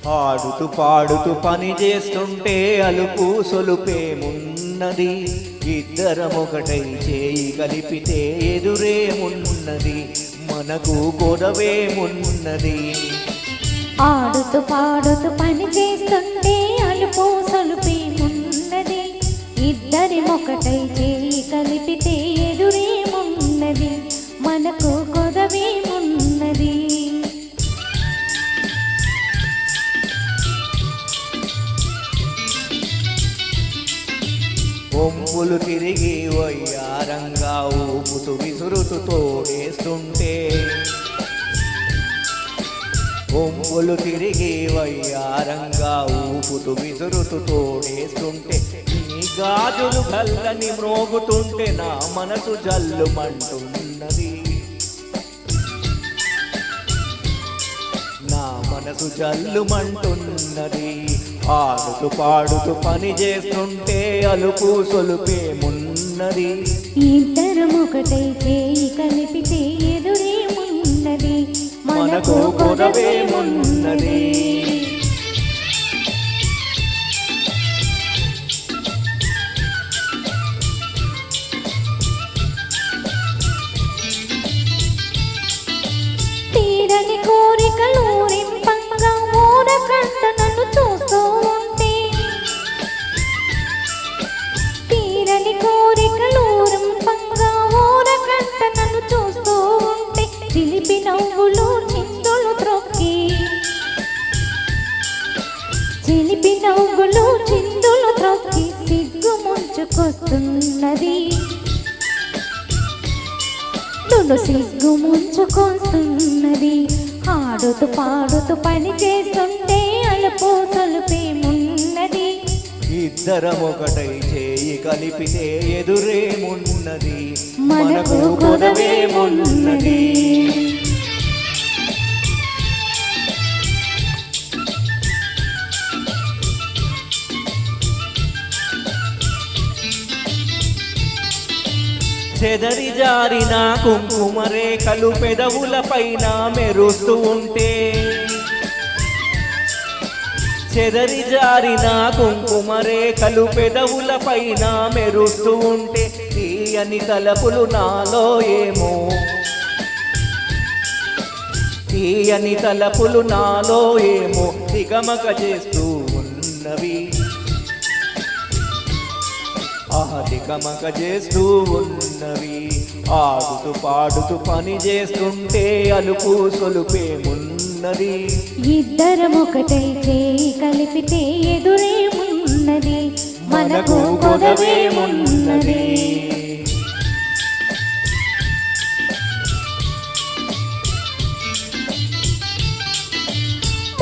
ఆడుతూ పాడుతూ పని చేస్తుంటే అలుపు సొలుపేమున్నది, ఇద్దరం ఒకటై చేయి కలిపితే ఎదురేమున్నది, మనకు గొడవేమున్నది. ఆడుతూ పాడుతూ పని చేస్తుంటే అలుపు సొలుపేమున్నది, ఇద్దరం ఒకటై చేయి కలిపితే ఎదురేమున్నది, మనకు గొడవేమున్నది. ఒంపులు తిరిగి వయ్యారంగా ఊపుతూ విసురుతూ తోడేస్తుంటే, ఒంపులు తిరిగి వయ్యారంగా ఊపుతూ విసురుతూ తోడేస్తుంటే, నీ గాజులు గల్లని మ్రోగుతుంటే నా మనసు జల్లుమంటున్నది, నా మనసు జల్లుమంటున్నది. ఆడుతూ పాడుతూ పని చేస్తుంటే అలుపు సొలుపేమున్నది, ఇద్దరం ఒకటై చేయి కలిపితే ఎదురేమున్నది, మనకు గొడవేమున్నది. తీరని కోరికలు రింపంగా ఊరకంట నన్ను చూస్తూ ఉంటే, తీరని కోరికలు రింపంగా ఊరకంట నన్ను చూస్తూ ఉంటే, చిలిపి నవ్వులు చిందులు త్రొక్కి, చిలిపి నవ్వులు చిందులు త్రొక్కి సిగ్గు ముంచుకొస్తున్నది, సిగ్గు ముంచుకొస్తున్నది. ఆడుతూ పాడుతూ పని చేస్తుంటే అలుపు సొలుపేమున్నది, ఇద్దరం ఒకటై చేయి కలిపితే ఎదురేమున్నది, మనకు గొడవేమున్నది. చెదరి జారిన కుంకుమ రేఖలు పెదవుల పైన మెరుస్తూ ఉంటే, చెదరి జారిన కుంకుమ రేఖలు పెదవుల పైన మెరుస్తూ ఉంటే, తీయని తలపులు నాలో ఏమో, తీయని తలపులు నాలో ఏమో దిగమక చేస్తూ ఉన్నవి, దిగమక చేస్తూ ఉన్నవి. ఆడుతూ పాడుతూ పని చేస్తుంటే అలుపు సొలుపేమున్నది, ఇద్దరం ఒకటై చేయి కలిపితే ఎదురేమున్నది, మనకు గొడవేమున్నది.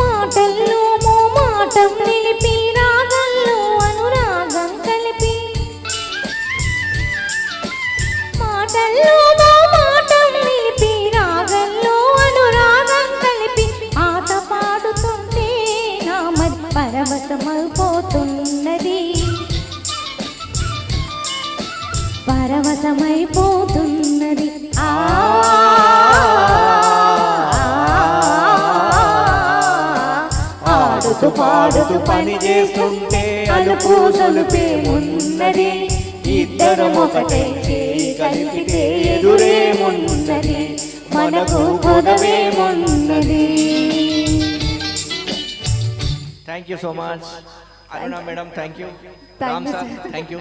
మాటల్లో మాటం నిలిపి రాగల్లో అనురాగం కలిపి, మాటల్లో మాటం నిలిపి రాగల్లో అనురాగం కలిపి, ఆట పాడుతుంటే నా మది పరవశమైపోతున్నది, పరవశమైపోతున్నది. ఆడుతూ పాడుతూ పని చేస్తుంటే అలుపు సొలుపేమున్నది, ఇద్దరం ఒకటై చేయి కలిపితే ఎదురేమున్నది, మనకు గొడవేమున్నది. Thank you so much Aruna madam, thank you. Ram sir, thank you.